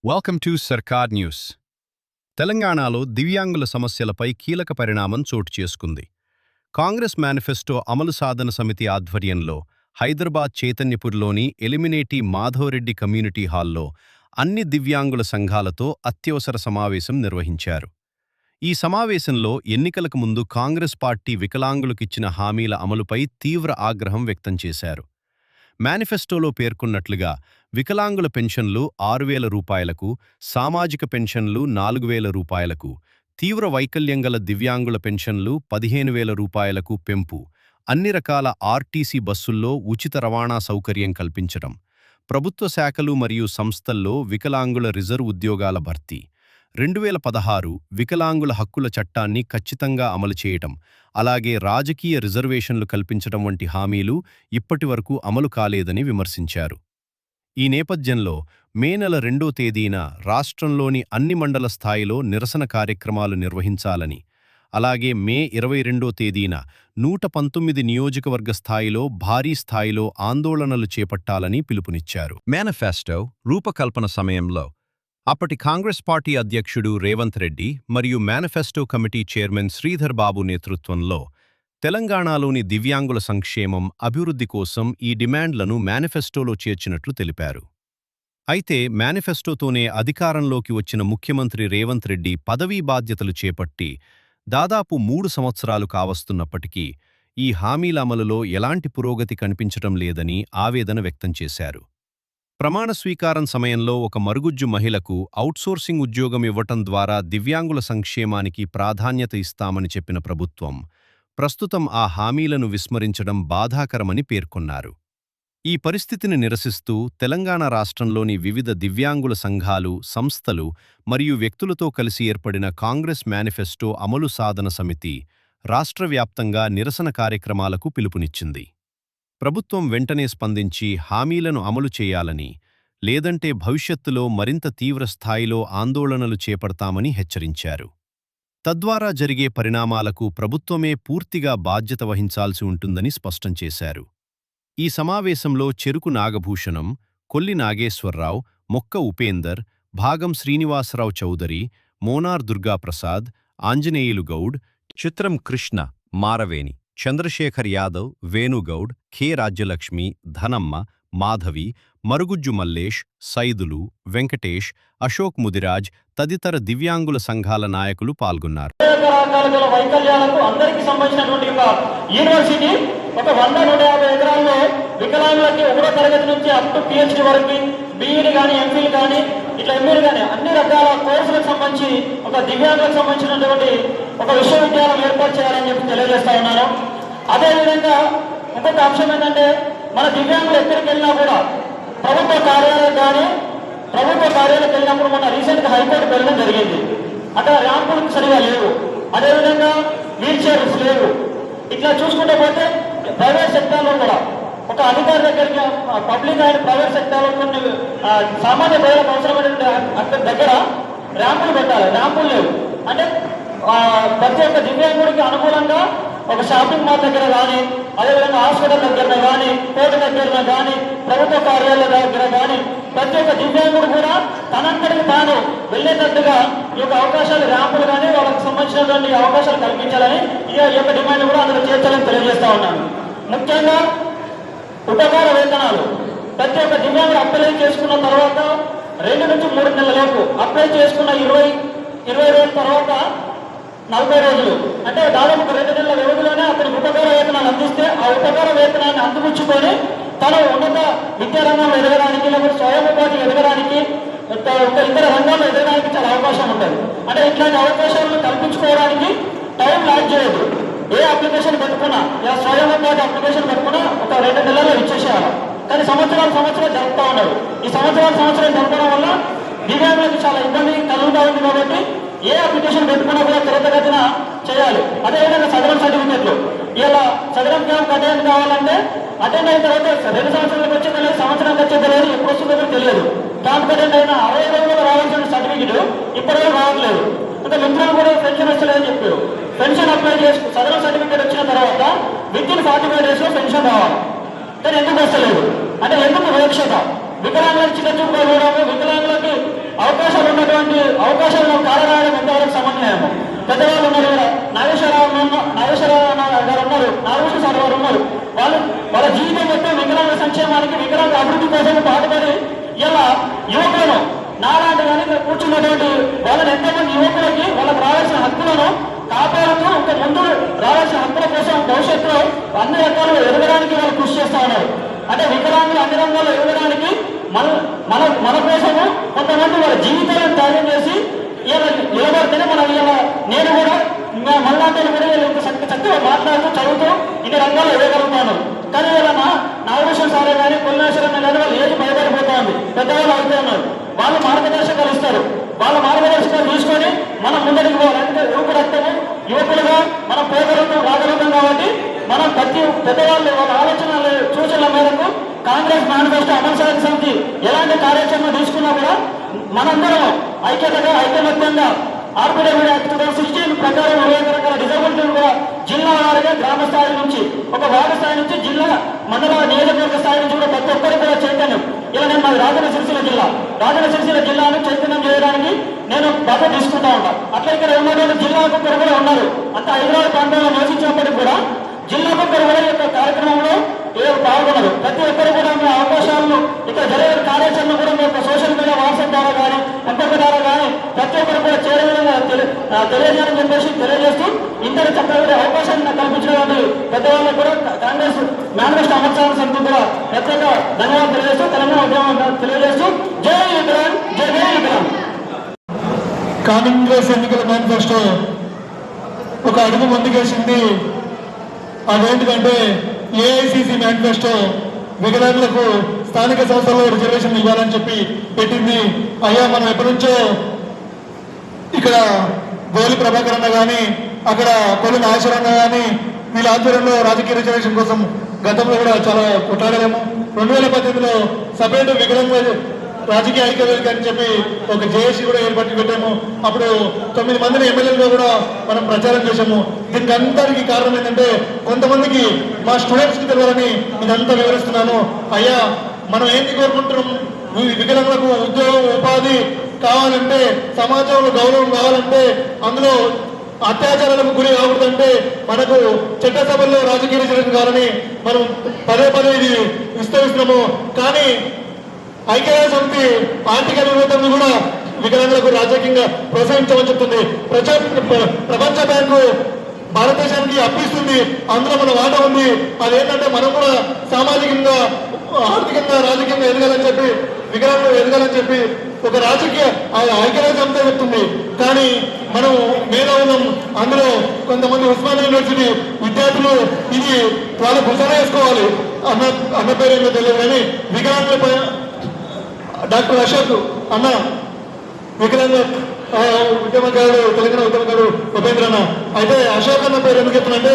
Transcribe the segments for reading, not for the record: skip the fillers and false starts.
Welcome to సర్కార్ news. తెలంగాణలో దివ్యాంగుల సమస్యలపై కీలక పరిణామం చోటు చేసుకుంది. కాంగ్రెస్ మేనిఫెస్టో అమలు సాధన సమితి ఆధ్వర్యంలో హైదరాబాద్ చైతన్యపూర్లోని ఎలిమినేటి మాధవరెడ్డి కమ్యూనిటీ హాల్లో అన్ని దివ్యాంగుల సంఘాలతో అత్యవసర సమావేశం నిర్వహించారు. ఈ సమావేశంలో ఎన్నికలకు ముందు కాంగ్రెస్ పార్టీ వికలాంగులకిచ్చిన హామీల అమలుపై తీవ్ర ఆగ్రహం వ్యక్తం చేశారు. మేనిఫెస్టోలో పేర్కొన్నట్లుగా వికలాంగుల పెన్షన్లు 6,000 రూపాయలకు, సామాజిక పెన్షన్లు 4,000 రూపాయలకు, తీవ్ర వైకల్యం గల దివ్యాంగుల పెన్షన్లు 15,000 రూపాయలకు పెంపు, అన్ని రకాల ఆర్టీసీ బస్సుల్లో ఉచిత రవాణా సౌకర్యం కల్పించడం, ప్రభుత్వ శాఖలు మరియు సంస్థల్లో వికలాంగుల రిజర్వ్ ఉద్యోగాల భర్తీ, 2016 వికలాంగుల హక్కుల చట్టాన్ని ఖచ్చితంగా అమలు చేయటం, అలాగే రాజకీయ రిజర్వేషన్లు కల్పించడం వంటి హామీలు ఇప్పటివరకు అమలు కాలేదని విమర్శించారు. ఈ నేపథ్యంలో మే నెల 2వ తేదీన రాష్ట్రంలోని అన్ని మండల స్థాయిలో నిరసన కార్యక్రమాలు నిర్వహించాలని, అలాగే మే 22వ తేదీన 119 నియోజకవర్గ స్థాయిలో భారీ స్థాయిలో ఆందోళనలు చేపట్టాలని పిలుపునిచ్చారు. మేనిఫెస్టో రూపకల్పన సమయంలో అప్పటి కాంగ్రెస్ పార్టీ అధ్యక్షుడు రేవంత్ రెడ్డి మరియు manifesto committee chairman Sridhar Babu నేతృత్వంలో తెలంగాణలోని దివ్యాంగుల సంక్షేమం, అభివృద్ధి కోసం ఈ డిమాండ్లను మేనిఫెస్టోలో చేర్చినట్లు తెలిపారు. అయితే మేనిఫెస్టోతోనే అధికారంలోకి వచ్చిన ముఖ్యమంత్రి రేవంత్ రెడ్డి పదవీ బాధ్యతలు చేపట్టి దాదాపు 3 సంవత్సరాలు కావస్తున్నప్పటికీ ఈ హామీల అమలులో ఎలాంటి పురోగతి కనిపించటం లేదని ఆవేదన వ్యక్తం చేశారు. ప్రమాణ స్వీకారం సమయంలో ఒక మరుగుజ్జు మహిళకు ఔట్సోర్సింగ్ ఉద్యోగం ఇవ్వటం ద్వారా దివ్యాంగుల సంక్షేమానికి ప్రాధాన్యత ఇస్తామని చెప్పిన ప్రభుత్వం ప్రస్తుతం ఆ హామీలను విస్మరించడం బాధాకరమని పేర్కొన్నారు. ఈ పరిస్థితిని నిరసిస్తూ తెలంగాణ రాష్ట్రంలోని వివిధ దివ్యాంగుల సంఘాలు, సంస్థలు మరియు వ్యక్తులతో కలిసి ఏర్పడిన కాంగ్రెస్ మేనిఫెస్టో అమలు సాధన సమితి రాష్ట్రవ్యాప్తంగా నిరసన కార్యక్రమాలకు పిలుపునిచ్చింది. ప్రభుత్వం వెంటనే స్పందించి హామీలను అమలు చేయాలని, లేదంటే భవిష్యత్తులో మరింత తీవ్ర స్థాయిలో ఆందోళనలు చేపడతామని హెచ్చరించారు. తద్వారా జరిగే పరిణామాలకు ప్రభుత్వమే పూర్తిగా బాధ్యత వహించాల్సి ఉంటుందని స్పష్టం చేశారు. ఈ సమావేశంలో చెరుకు నాగభూషణం, కొల్లి నాగేశ్వరరావు, మొక్క ఉపేందర్, భాగం శ్రీనివాసరావు చౌదరి, మోనార్ దుర్గాప్రసాద్, ఆంజనేయులు గౌడ్, చిత్రం కృష్ణ, మారవేణి, చంద్రశేఖర్ యాదవ్, వేణుగౌడ్, కె రాజ్యలక్ష్మి, ధనమ్మ, మాధవి, మరుగుజ్జు మల్లేష్, సైదులు, వెంకటేష్, అశోక్ ముదిరాజ్ తదితర దివ్యాంగుల సంఘాల నాయకులు పాల్గొన్నారు. వైకల్యాలకు అందరికీ సంబంధించినటువంటి యూనివర్సిటీ ఒక 100-150 ఎకరాల్లో వికలాంగులకి 1వ తరగతి నుంచి అప్ టు పిహెచ్డి వరకు బీఈడి కానీ, ఎంఫిల్ కానీ, ఇట్లా ఎంఈడి కానీ అన్ని రకాల కోర్సులకు సంబంధించి ఒక దివ్యాంగులకు సంబంధించినటువంటి ఒక విశ్వవిద్యాలయం ఏర్పాటు చేయాలని చెప్పి తెలియజేస్తా ఉన్నాను. అదేవిధంగా ఇంకొక అంశం ఏంటంటే, మన దివ్యాంగులు ఎక్కడికి వెళ్ళినా కూడా ప్రభుత్వ కార్యాలయాలకు వెళ్ళినప్పుడు మన రీసెంట్గా హైకోర్టుకు వెళ్ళడం జరిగింది. అక్కడ ర్యాంపులు సరిగా లేవు, అదేవిధంగా వీల్ చైర్స్ లేవు. ఇట్లా చూసుకుంటే పోతే ప్రైవేట్ సెక్టార్లో కూడా ఒక అధికారి దగ్గరికి పబ్లిక్ అండ్ ప్రైవేట్ సెక్టార్లో కొన్ని సామాన్య ప్రజలకు అవసరమైన అక్కడ దగ్గర ర్యాంపులు పెట్టాలి, ర్యాంపులు లేవు. అంటే ప్రతి ఒక్క దివ్యాంగుడికి అనుకూలంగా ఒక షాపింగ్ మాల్ దగ్గర కానీ, అదేవిధంగా హాస్పిటల్ దగ్గర కానీ, కోర్టు దగ్గర కానీ, ప్రభుత్వ కార్యాలయాల దగ్గర కానీ ప్రతి ఒక్క దివ్యాంగుడు కూడా తనంతటికి తాను వెళ్ళేటట్టుగా ఈ యొక్క అవకాశాలు, ర్యాంపులు కానీ వాళ్ళకి సంబంధించినటువంటి అవకాశాలు కల్పించాలని ఈ యొక్క డిమాండ్ కూడా అందులో చేర్చాలని తెలియజేస్తా ఉన్నాను. ముఖ్యంగా ఉపకార వేతనాలు ప్రతి ఒక్క దివ్యాంగుడు అప్లై చేసుకున్న తర్వాత 2 నుంచి 3 నెలల లోపు, అప్లై చేసుకున్న 20 రోజుల తర్వాత 40 రోజులు, అంటే దాదాపు 2 నెలల వ్యవధిలోనే అతనికి ఉపకార వేతనాలు అందిస్తే ఆ ఉపకార వేతనాన్ని అందిపుచ్చుకొని తను ఉన్నత విద్యారంగంలో ఎదగడానికి, లేకపోతే స్వయం ఉపాధి ఎదగడానికి, ఇతర రంగాల్లో ఎదగడానికి చాలా అవకాశం ఉంటుంది. అంటే ఇట్లాంటి అవకాశాలను కల్పించుకోవడానికి టైం లాక్ చేయదు. ఏ అప్లికేషన్ పెట్టుకున్నా, స్వయం ఉపాధి అప్లికేషన్ పెట్టుకున్నా ఒక 2 నెలల్లో ఇచ్చేసేయాలి. కానీ సంవత్సరాలు జరుపుతూ ఉన్నారు. ఈ సంవత్సరం జరపడం వల్ల దివ్యాంగులకు చాలా ఇబ్బంది కలుగుతూ ఉంది. కాబట్టి ఏ అప్లికేషన్ పెట్టుకున్నా కూడా త్వరితగతిన చేయాలి. అదేవిధంగా సదరం సర్టిఫికెట్లు, ఇలా సదరం క్యాంప్ అటెండ్ కావాలంటే అటెండ్ అయిన తర్వాత 2 సంవత్సరాలకు వచ్చేది లేదు, సంవత్సరానికి వచ్చేది లేదు, ఎప్పుడు వస్తుందో తెలియదు. క్యాంప్ అటెండ్ అయిన 60 రోజుల్లో రావాల్సిన సర్టిఫికెట్ ఇప్పటివరకు రావట్లేదు. అంటే మిత్రులు కూడా పెన్షన్ వస్తలేదని చెప్పారు. పెన్షన్ అప్లై చేసి సదరం సర్టిఫికేట్ వచ్చిన తర్వాత వితిన్ 45 డేస్లో పెన్షన్ రావాలి. కానీ ఎందుకు వస్తలేదు అంటే ఎందుకు వివక్షత? వికలాంగులకు చిన్న చూపు, వికలాంగులకి పెద్దవాళ్ళు ఉన్నారు కదా, నాగేశ్వరరావు గారు ఉన్నారు, నాగేశ్వర సార్ గారు ఉన్నారు. వాళ్ళ జీవితం మొత్తం వికలాంగ సంక్షేమానికి, వికలాంగ అభివృద్ధి కోసం పాటుపడి ఇలా యువకులను నాలాంటి కానీ కూర్చున్నటువంటి వాళ్ళని ఎంతమంది యువకులకి వాళ్ళకి రావాల్సిన హక్కులను కాపాడుతూ ఇంకా ముందు రావాల్సిన హక్కుల కోసం భవిష్యత్తులో అన్ని రకాలుగా ఎదగడానికి వాళ్ళు కృషి చేస్తా ఉన్నారు. అంటే వికలాంగులు అన్ని రంగాల్లో ఎదగడానికి మన మన మన కోసము కొంతమంది వాళ్ళ జీవితాలను త్యాగం చేసి ఇలా నిలబడితేనే మనం ఇలా నేను కూడా మళ్ళీ కూడా ఇంత చక్కగా మాట్లాడుతూ చదువుతూ ఇన్ని రంగాల్లో ఎదగలుగుతాను. కానీ ఇలా నాగభూషణ్ సారే కానీ కొల్లేశ్వరన్న కానీ వాళ్ళు ఏది భయపడిపోతా ఉంది, పెద్దవాళ్ళు అవుతూ ఉన్నారు. వాళ్ళు మార్గదర్శకాలు ఇస్తారు, వాళ్ళ మార్గదర్శకాలు తీసుకొని మనం ముందరికి పోవాలి. అంటే యువకు రక్తము యువకులుగా మనం పోగలుగుతాం రాగలుగుతాం. కాబట్టి మనం ప్రతి పెద్దవాళ్ళు వాళ్ళ ఆలోచనలు సూచనల మేరకు కాంగ్రెస్ మేనిఫెస్టో అమలు సాధన సమితి ఎలాంటి కార్యాచరణ తీసుకున్నా కూడా మనందరం ఐక్యతగా ఐకమత్యంగా ఆర్పిడబ్ల్యూ యాక్ట్ 2016 ప్రకారం 21 రకాల డిజబిలిటీలు కూడా జిల్లా వారిగా గ్రామ స్థాయి నుంచి ఒక వార్డు స్థాయి నుంచి జిల్లా మండల నియోజకవర్గ స్థాయి నుంచి కూడా ప్రతి ఒక్కరు కూడా చైతన్యం. ఇలా నేను మాది రాజన్న సిరిసిల్ల జిల్లాను చైతన్యం చేయడానికి నేను బాగా తీసుకుంటా ఉంటాను. అట్లా ఇక్కడ ఉన్నటువంటి జిల్లా ఒక్కరు కూడా ఉన్నారు. అంత హైదరాబాద్ ప్రాంతంలో నివసించినప్పటికీ కూడా జిల్లా ఒక్కరు కూడా ఈ యొక్క కార్యక్రమంలో పాల్గొన్నారు. ప్రతి ఒక్కరు కూడా మీ అవకాశాలను ఇక్కడ జరిగే కార్యాచరణ కూడా మీ యొక్క సోషల్ మీడియా వాట్సాప్ ద్వారా కానీ ఎంపక ద్వారా కానీ ప్రతి ఒక్కరు కూడా చేయడంగా తెలియజేయాలని చెప్పేసి తెలియజేస్తూ ఇంతటి చక్కగా అవకాశాన్ని కల్పించినటువంటి పెద్దవాళ్ళకు కూడా కాంగ్రెస్ మేనిఫెస్టో అమలు సాధన సమితి కూడా ప్రత్యేక ధన్యవాదాలు తెలియజేస్తూ తెలంగాణ ఉద్యమం తెలియజేస్తూ జై విక్రాంత్, జై విక్రాంత్. కాంగ్రెస్ ఎన్నికల మేనిఫెస్టో ఒక అడుగు ముందుకేసింది. అదేంటిదంటే ఏఐసిసి మేనిఫెస్టో వికలాంగులకు స్థానిక సంస్థల్లో రిజర్వేషన్ ఇవ్వాలని చెప్పి పెట్టింది. అయ్యా మనం ఎప్పటి నుంచో ఇక్కడ గోలి ప్రభాకర్ అన్న కానీ అక్కడ కొల్లు నాగేశ్వర అన్న కానీ వీళ్ళ ఆధ్వర్యంలో రాజకీయ రిజర్వేషన్ కోసం గతంలో కూడా చాలా కొట్లాడలేము. 2018లో సపరేట్ వికలాంగ రాజకీయ ఐక్యవేదిక అని చెప్పి ఒక జేఏసీ కూడా ఏర్పాటు పెట్టాము. అప్పుడు 9 మందిని ఎమ్మెల్యేలుగా కూడా మనం ప్రచారం చేశాము. దీనికి అందరికీ కారణం ఏంటంటే కొంతమందికి మా స్టూడెంట్స్కి తెలియాలని ఇదంతా వివరిస్తున్నాను. అయ్యా మనం ఏంటి కోరుకుంటున్నాం, వికలాంగులకు ఉద్యోగం ఉపాధి కావాలంటే, సమాజంలో గౌరవం కావాలంటే, అందులో అత్యాచారాలకు గురి కాకూడదంటే మనకు చట్టసభల్లో రాజకీయ రిజర్వేషన్ కావాలని మనం పదే ఇది విస్తరిస్తున్నాము. కానీ ఐక్యరాజ్య సమితి ఆర్థిక నివేదికను కూడా వికలాంగులకు రాజకీయంగా ప్రోత్సహించమని చెప్తుంది. ప్రపంచ బ్యాంకు భారతదేశానికి అప్పిస్తుంది, అందులో మన వాటా ఉంది. అదేంటంటే మనం కూడా సామాజికంగా ఆర్థికంగా రాజకీయంగా ఎదగాలని చెప్పి వికలాంగులు ఎదగాలని చెప్పి ఒక రాజకీయ ఐక్యరాజ్య సమితి చెప్తుంది. కానీ మనం మేధావులం, అందులో కొంతమంది ఉస్మానియా యూనివర్సిటీ విద్యార్థులు ఇది వాళ్ళ భుజాన వేసుకోవాలి అన్న పేరు ఏమో తెలియదు. కానీ వికలాంగులపై డాక్టర్ అశోక్ అన్న వికలాంగ ఉద్యమకారుడు, తెలంగాణ ఉద్యమకారుడు ఉపేంద్ర అన్న. అయితే అశోక్ అన్న పేరు ఎందుకు చెప్తున్నంటే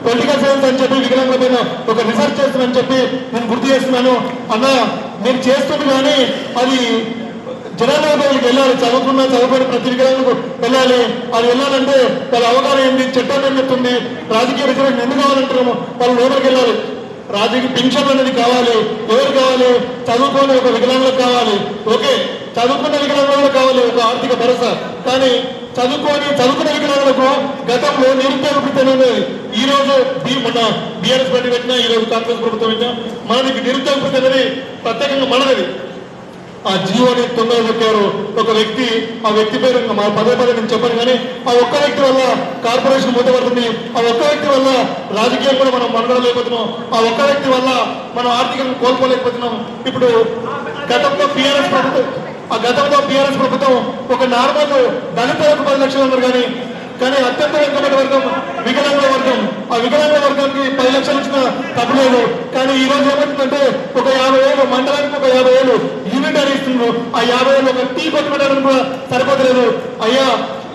పొలిటికల్ సైన్స్ అని చెప్పి వికలాంగుల పైన ఒక రీసెర్చ్ చేస్తున్నానని చెప్పి నేను గుర్తు చేస్తున్నాను. అన్న నేను చేస్తుంది కానీ అది జనాలకు వెళ్ళాలి, చదువుకుని ప్రతి వికలాంగులకు వెళ్ళాలి. అది వెళ్ళాలంటే వాళ్ళ అవగాహన ఏంటి, చట్టం ఏం చెప్తుంది, రాజకీయ రిజర్వేషన్ ఎందుకు కావాలంటున్నాము, వాళ్ళు లోపలికి వెళ్ళాలి. రాజకీయ పింఛన్ అనేది కావాలి. ఎవరు కావాలి? చదువుకొని ఒక వికలాంగులకు కావాలి. ఓకే, చదువుకున్న వికలాంగులకు కావాలి ఒక ఆర్థిక భరోసా. కానీ చదువుకున్న వికలాంగులకు గతంలో నిరుద్యోగ వృత్తి అనేది ఈ రోజు మొన్న బీఆర్ఎస్ పార్టీ పెట్టినా, ఈ రోజు కాంగ్రెస్ ప్రభుత్వం పెట్టినా మనకి నిరుద్యోగ వృత్తి అనేది ప్రత్యేకంగా మనది. ఆ జీవోని తొందరగా పెట్టారు. ఒక వ్యక్తి, ఆ వ్యక్తి పేరు పదే నేను చెప్పాను. కానీ ఆ ఒక్క వ్యక్తి వల్ల కార్పొరేషన్ మూతపడుతుంది. ఆ ఒక్క వ్యక్తి వల్ల రాజకీయం కూడా మనం మనగడలేకపోతున్నాం. ఆ ఒక్క వ్యక్తి వల్ల మనం ఆర్థికంగా కోల్పోలేకపోతున్నాం. ఇప్పుడు గతంలో బీఆర్ఎస్ ప్రభుత్వం ఒక నార్మల్ దళితులకు 10 లక్షలు అన్నారు. కానీ అత్యంత వెనుకబడి వర్గం వికలాంగుల వర్గం, ఆ వికలాంగుల వర్గానికి 10 లక్షలు ఇచ్చిన తప్పలేదు. కానీ ఈ రోజు ఏమవుతుందంటే ఒక 50,000 మండలానికి ఒక 50,000 యూనిట్ అని ఇస్తున్నారు. ఆ 50,000 ఒక టీ కొట్టుకోవడానికి కూడా సరిపోతలేదు. అయ్యా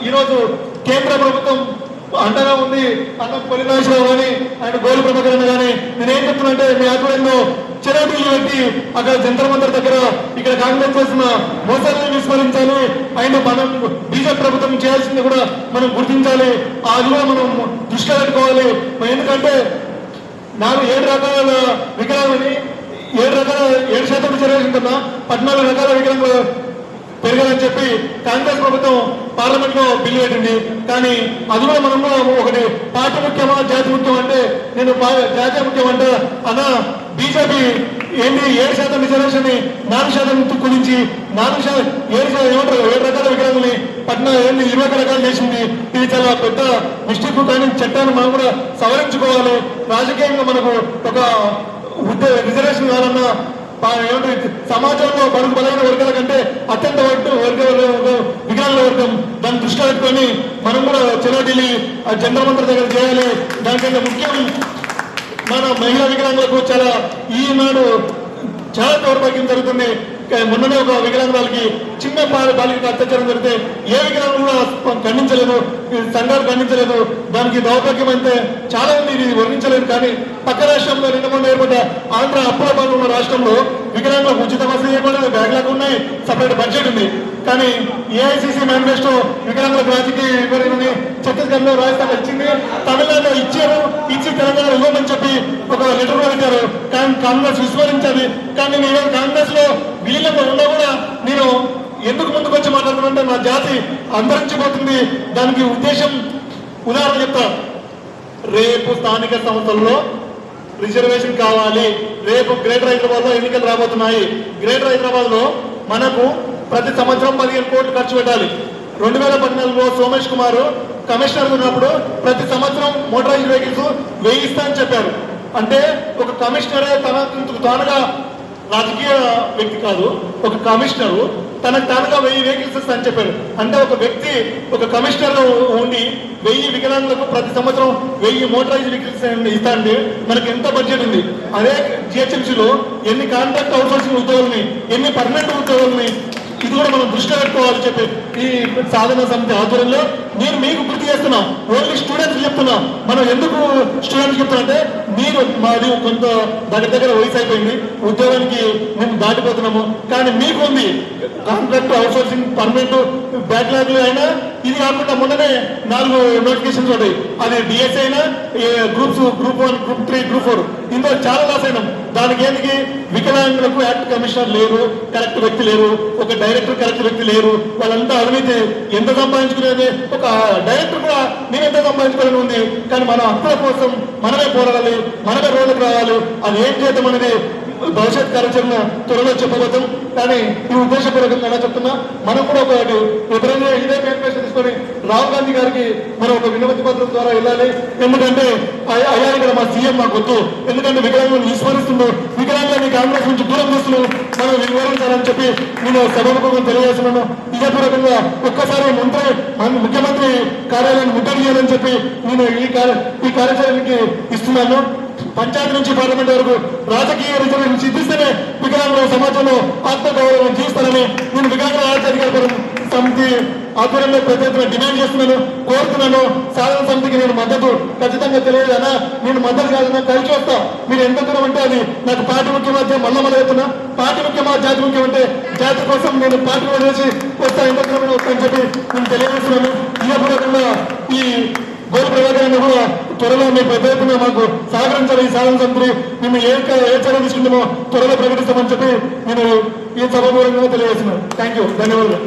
ఈరోజు కేంద్ర ప్రభుత్వం అండగా ఉంది అన్న కొలినాశ్వరరావు కానీ ఆయన గోలు ప్రభాకరణ కానీ నేనేం చెప్తున్నా మీ ఆధ్వర్యంలో చెరవీళ్ళు పెట్టి అక్కడ జంతర్ మంతర్ దగ్గర ఇక్కడ కాంగ్రెస్ చేసిన మోసాలను విస్మరించాలి. ఆయన మనం బీజేపీ ప్రభుత్వం చేయాల్సింది కూడా మనం గుర్తించాలి. అది కూడా మనం దృష్టిలో పెట్టుకోవాలి. ఎందుకంటే 7 రకాల వికలాంగులని 7% రిజర్వేషన్ కన్నా 14 రకాల వికలాంగుల పెరగాలని చెప్పి కాంగ్రెస్ ప్రభుత్వం పార్లమెంట్ లో బిల్లు పెట్టింది. కానీ అది కూడా మనం ఒకటి పార్టీ ముఖ్యమా జాతి ముఖ్యం అంటే నేను జాతీయ ముఖ్యం అంటే అన్న బీజేపీ ఏంటి 7% రిజర్వేషన్ ని 4% కుదించి 7 రకాల విగ్రహాలని పట్న 20 రకాలు చేసింది. ఇది చాలా పెద్ద మిస్టేక్. కానీ చట్టాన్ని మనం కూడా సవరించుకోవాలి. రాజకీయంగా మనకు ఒక రిజర్వేషన్ కావాలన్నా సమాజంలో బడుగు బలైన వర్గాల కంటే అత్యంత విగ్రహాల వర్గం దాన్ని దృష్టిలో పెట్టుకొని మనం కూడా చెలోటిల్లి జంతర్ మంతర్ దగ్గర చేయాలి. దానికంటే ముఖ్యం మన మహిళా వికలాంగులకు ఈనాడు చాలా దౌర్భాగ్యం జరుగుతుంది. మొన్ననే ఒక వికలాంగులకి చిన్న బాలికకు అత్యాచారం జరిగితే ఏ వికలాంగులు కూడా ఖండించలేదు, సంఘాలు ఖండించలేదు. దానికి దౌర్భాగ్యం అంటే చాలా మంది ఇది వర్ణించలేదు. కానీ పక్క రాష్ట్రంలో 2 మొన్న ఏర్పడ్డ ఆంధ్ర అప్పుల పాలు ఉన్న రాష్ట్రంలో వికలాంగులకు ఉచిత బస్సు ఏర్పడలేదు, బ్యాగ్లకు ఉన్నాయి, సపరేట్ బడ్జెట్ ఉంది. కానీ ఏఐసిసి మేనిఫెస్టో వికలాంగులకు రాజకీయ వివరణని ఛత్తీస్గఢ్ లో రాజస్థాన్ ఇచ్చింది, తమిళనాడులో ఇచ్చి తెలంగాణ ఇవ్వమని చెప్పి ఒక లెటర్ పెట్టారు. కానీ కాంగ్రెస్ విస్మరించాలి. కానీ నేను కాంగ్రెస్ లో వీళ్ళలో ఉన్నా కూడా నేను ఎందుకు ముందుకు వచ్చి మాట్లాడుతున్నా, నా జాతి అంతరించిపోతుంది. దానికి ఉద్దేశం ఉదాహరణ చెప్తా. రేపు స్థానిక సంస్థల్లో రిజర్వేషన్ కావాలి. రేపు గ్రేటర్ హైదరాబాద్ లో ఎన్నికలు రాబోతున్నాయి. గ్రేటర్ హైదరాబాద్ లో మనకు ప్రతి సంవత్సరం 15 కోట్లు ఖర్చు పెట్టాలి. 2014లో సోమేష్ కుమార్ కమిషనర్ ఉన్నప్పుడు ప్రతి సంవత్సరం మోటరైజ్డ్ వెహికల్స్ 1000 ఇస్తా అని చెప్పారు. అంటే ఒక కమిషనరే తానుగా రాజకీయ వ్యక్తి కాదు, ఒక కమిషనరు తనకు తానుగా 1000 వెహికల్స్ ఇస్తా అని చెప్పారు. అంటే ఒక వ్యక్తి ఒక కమిషనర్ ఉండి 1000 వికలాంగులకు ప్రతి సంవత్సరం 1000 మోటరైజ్డ్ వెహికల్స్ ఇస్తా అంటే మనకి ఎంత బడ్జెట్ ఉంది? అదే జిహెచ్ఎంసీలో ఎన్ని కాంట్రాక్ట్ అవుట్సోర్సింగ్ ఉద్యోగుల్ని, ఎన్ని పర్మనెంట్ ఉద్యోగుల్ని, ఇది కూడా మనం దృష్టిలో పెట్టుకోవాలని చెప్పి ఈ సాధన సమితి ఆధ్వర్యంలో నేను మీకు గుర్తు చేస్తున్నా. ఓన్లీ స్టూడెంట్స్ చెప్తున్నా. మనం ఎందుకు స్టూడెంట్స్ చెప్తున్నా అంటే మీరు మాది కొంత దగ్గర వయసు అయిపోయింది, ఉద్యోగానికి మేము దాటిపోతున్నాము. కానీ మీకు ఉంది కాంట్రాక్ట్ అవుట్సోర్సింగ్ పర్మనెంట్ బ్యాక్లాగ్ అయినా. ఇది కాకుండా మొన్ననే 4 నోటిఫికేషన్స్ ఉంటాయి. అది డిఎస్సీ అయినా గ్రూప్స్, గ్రూప్ 1, గ్రూప్ 3, గ్రూప్ 4 ఇందులో చాలా లాస్ అయినాం. దానికి ఏంటికి వికలాంగులకు యాక్ట్ కమిషనర్ లేరు, కరెక్ట్ వ్యక్తి లేరు, ఒక డైరెక్టర్ కరెక్ట్ వ్యక్తి లేరు. వాళ్ళంతా అవినీతి ఎంత సంపాదించుకునేది. ఒక డైరెక్టర్ కూడా నేను ఎంత సంపాదించుకోవాలని ఉంది. కానీ మన హక్కుల కోసం మనమే పోరాడాలి, మనమే రోడ్లకు రావాలి. అది ఏం చేద్దాం అనేది భవిష్యత్ కార్యాచరణ త్వరలో చెప్పబోతాం. కానీ ఈ ఉద్దేశపూర్వకంగా ఎలా చెప్తున్నా, మనం కూడా ఒకటి ఎప్పుడైనా ఇదే మేనిఫెస్టో తీసుకొని రాహుల్ గాంధీ గారికి మనం ఒక వినతి పత్రం ద్వారా వెళ్ళాలి. ఎందుకంటే అయ్యా ఇక్కడ మా సీఎం మాకు వద్దు, ఎందుకంటే వికలాంగులను విస్మరిస్తున్నాడు, వికలాంగులని కాంగ్రెస్ నుంచి దూరం చేస్తున్నాడు, మనం వివరించాలని చెప్పి నేను సభాముఖంగా తెలియజేస్తున్నాను. ఇదేపూర్వకంగా ఒక్కసారి ముఖ్యమంత్రి కార్యాలయాన్ని ముట్టడి చేయాలని చెప్పి నేను ఈ కార్యాచరణకి ఇస్తున్నాను. పంచాయతీ నుంచి పార్లమెంట్ వరకు రాజకీయ రిజర్వేషన్ సిద్ధిస్తేనే వికలాంగుల సమాజంలో ఆత్మగౌరవం జీవిస్తానని నేను వికలాంగుల రాజ్యాధికార సమితి ఆధ్వర్యంలో పెద్ద ఎత్తున డిమాండ్ చేస్తున్నాను, కోరుతున్నాను. సాధన సమితికి నేను మద్దతు ఖచ్చితంగా తెలియదన్నా, నేను మద్దతు కాదన్నా, కలిసి వస్తా. మీరు ఎంత దూరం అంటే అది నాకు పార్టీ ముఖ్యమా మళ్ళీ చెప్తున్నా. పార్టీ ముఖ్యమా జాతి ముఖ్యం అంటే జాతి కోసం నేను పార్టీ వదిలేసి వస్తా, ఎంత దూరమైన వస్తా అని చెప్పి నేను తెలియజేస్తున్నాను. ఇదే ఈ గోల్ ప్రభాకర్ కూడా త్వరలో మీ పెద్ద ఎత్తున మాకు సహకరించాలి. ఈ సాధన సమితి మేము ఏ చర్య తీసుకుంటామో త్వరలో ప్రకటిస్తామని చెప్పి నేను ఈ సభాపూర్వకంగా తెలియజేస్తున్నాను. థ్యాంక్ యూ, ధన్యవాదాలు.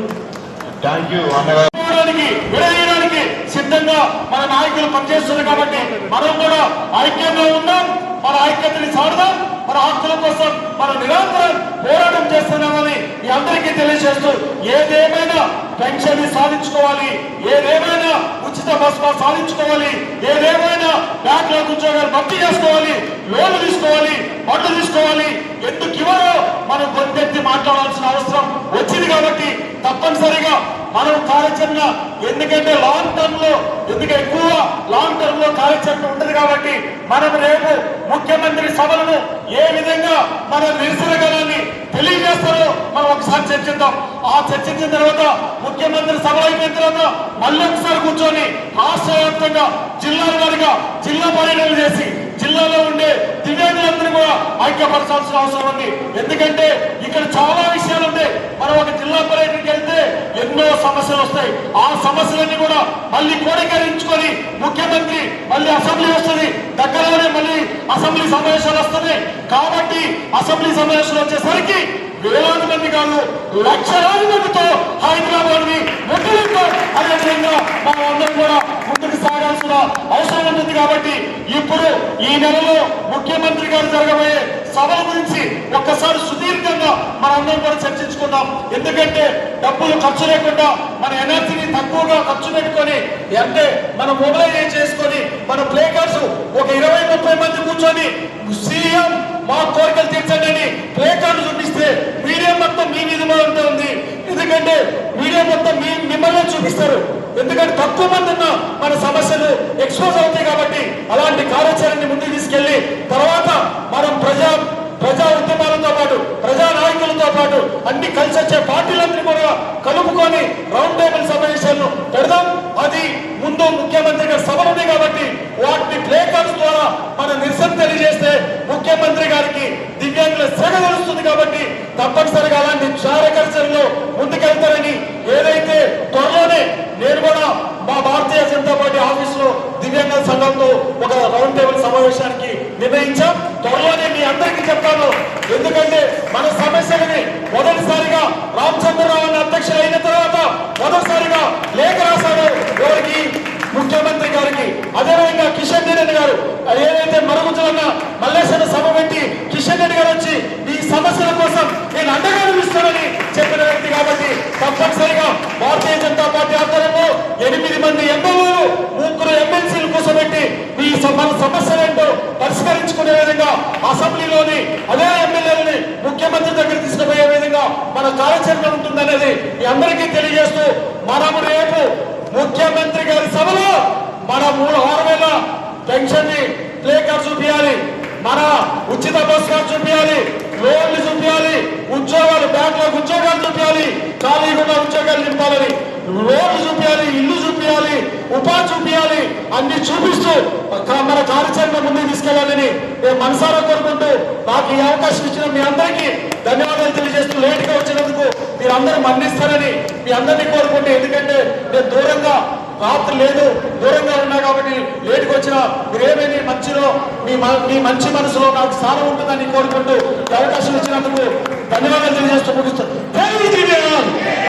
విడదీయడానికి సిద్ధంగా మన నాయకులు పనిచేస్తున్నారు. కాబట్టి మనం కూడా ఐక్యంగా ఉన్నాం, మన ఐక్యతని సాడదాం, మన హక్కుల కోసం మనం నిరంతరం పోరాటం చేస్తున్నామని మీ అందరికీ తెలియజేస్తూ, ఏదేమైనా పెన్షన్ సాధించుకోవాలి, ఏదేమైనా ఉచిత బస్ పాస్ సాధించుకోవాలి, ఏదేమైనా బ్యాంకులకు ఉద్యోగాలు భర్తీ చేసుకోవాలి, లోన్లు తీసుకోవాలి, పండ్లు తీసుకోవాలి. ఎందుకు ఇవ్వరో మనం గొంతెత్తి మాట్లాడాల్సిన అవసరం వచ్చింది. కాబట్టి తప్పనిసరిగా మనం కార్యాచరణ, ఎందుకంటే లాంగ్ టర్మ్ లో కార్యాచరణ ఉంటుంది. కాబట్టి మనం రేపు ముఖ్యమంత్రి సభలను ఏ విధంగా మన నిరసన గణాన్ని తెలియజేస్తారో మనం ఒకసారి చర్చిద్దాం. ఆ చర్చించిన తర్వాత ముఖ్యమంత్రి సభ అయిపోయిన తర్వాత మళ్ళీ ఒకసారి కూర్చొని రాష్ట్ర వ్యాప్తంగా జిల్లాల వారిగా జిల్లా పర్యటనలు చేసి జిల్లాలో ఉండే దివ్యాంగులందరూ కూడా ఐక్యపరచాల్సిన అవసరం ఉంది. ఎందుకంటే ఇక్కడ చాలా విషయాలు ఉంటాయి. మనం ఒక జిల్లా పర్యటనకి వెళ్తే ఎన్నో సమస్యలు వస్తాయి. ఆ సమస్యలన్నీ కూడా మళ్ళీ కోడీకరించుకొని ముఖ్యమంత్రి మళ్ళీ అసెంబ్లీ వస్తుంది, దగ్గరలోనే మళ్ళీ అసెంబ్లీ సమావేశాలు వస్తున్నాయి. కాబట్టి అసెంబ్లీ సమావేశాలు వచ్చేసరికి వేలాది మంది కాదు లక్షలాది మందితో హైదరాబాద్ ని ముట్టడిద్దాం. అదేవిధంగా మనం అందరం కూడా ముందుకు సాగాల్సిన అవసరం ఉంటుంది. కాబట్టి ఇప్పుడు ఈ నెలలో ముఖ్యమంత్రి గారు జరగబోయే సభల గురించి ఒక్కసారి సుదీర్ఘంగా మనందరం కూడా చర్చించుకుందాం. ఎందుకంటే డబ్బులు ఖర్చు లేకుండా మన ఎనర్జీని తక్కువగా ఖర్చు పెట్టుకొని అంటే మనం మొబైలైజ్ చేసుకొని మన ప్లే కార్డ్స్ ఒక 20-30 మంది కూర్చొని సీఎం మా కోరికలు తీర్చండి అని ప్లే కార్డు చూపిస్తే మీడియా మొత్తం మీ మీద ఉంటుంది. ఎందుకంటే మీడియా మొత్తం మిమ్మల్ని చూపిస్తారు. ఎందుకంటే తక్కువ మంది ఉన్న మన సమస్యలు ఎక్స్పోజ్ అవుతాయి. కాబట్టి అలాంటి కార్యాచరణని ముందుకు తీసుకెళ్లి తర్వాత మనం ప్రజా ఉద్యమాలతో పాటు ప్రజా నాయకులతో పాటు అన్ని కలిసి వచ్చే పార్టీలందరినీ కూడా కలుపుకొని రౌండ్ టేబుల్ సమావేశాలను పెడదాం. అది ముందు ముఖ్యమంత్రి గారి సభలు ఉన్నాయి కాబట్టి వాటిని ప్లే కార్డ్స్ ద్వారా మనం నిరసన తెలియజేస్తే ముఖ్యమంత్రి గారికి దివ్యాంగుల సేవ తెలుస్తుంది. కాబట్టి తప్పనిసరిగా అలాంటి కార్యకర్తల్లో ముందుకెళ్తారని ఏదైతే త్వరలోనే నేను కూడా మా భారతీయ జనతా పార్టీ ఆఫీసులో దివ్యాంగుల సంఘంతో ఒక రౌండ్ టేబుల్ సమావేశానికి నిర్ణయించాం. త్వరలోనే మీ అందరికీ చెప్తాను. ఎందుకంటే మన సమస్యలని మొదటిసారిగా రామచంద్రరావు అధ్యక్షులు అయిన తర్వాత మొదటిసారిగా లేఖ రాశారు ఎవరికి ముఖ్యమంత్రి గారికి. అదేవిధంగా కిషన్ రెడ్డి గారు ఏదైతే మరుగుతున్న మల్లేశ్వర సభ పెట్టి కిషన్ రెడ్డి గారు వచ్చి ఈ సమస్యల కోసం నేను అండగా నిలుస్తానని చెప్పిన వ్యక్తి. కాబట్టి తప్పనిసరిగా భారతీయ జనతా పార్టీ ఆధ్వర్యంలో 8 మంది ఎమ్మెల్యేలు 3 ఎమ్మెల్సీలు కూర్చోబెట్టి ఈ మన సమస్యలేంటో పరిష్కరించుకునే విధంగా అసెంబ్లీలోని అదే ఎమ్మెల్యేలని ముఖ్యమంత్రి దగ్గర తీసుకుపోయే విధంగా మన కార్యాచరణ ఉంటుందనేది మీ అందరికీ తెలియజేస్తూ మనము రేపు ముఖ్యమంత్రి గారి సభలో మన 6,000 పెన్షన్ ని ప్లే కార్డ్ చూపించాలి, మన ఉచిత బస్ కార్డు చూపించాలి, లోన్లు చూపించాలి, ఉద్యోగాలు బ్యాంకులకు ఉద్యోగాలు చూపించాలి, ఖాళీగా ఉన్న ఉద్యోగాలు నింపాలని, రోడ్లు చూపించాలి, ఇల్లు చూపించాలి, ఉపాధి చూపించాలి. అన్ని చూపిస్తూ మన కార్యాచరణ ముందుకు తీసుకెళ్లాలని నేను మనసారా కోరుకుంటూ నాకు ఈ అవకాశం ఇచ్చిన మీ అందరికీ ధన్యవాదాలు తెలియజేస్తూ లేట్ గా వచ్చినందుకు మీరు అందరూ మన్నిస్తారని మీ అందరినీ కోరుకుంటే, ఎందుకంటే నేను దూరంగా రాత్రి లేదు దూరంగా ఉన్నా కాబట్టి లేటుకు వచ్చిన మీరేమైనా మంచిలో మీ మంచి మనసులో నాకు స్థానం ఉంటుందని కోరుకుంటూ అవకాశం ఇచ్చినందుకు ధన్యవాదాలు తెలియజేస్తూ ముగిస్తాను.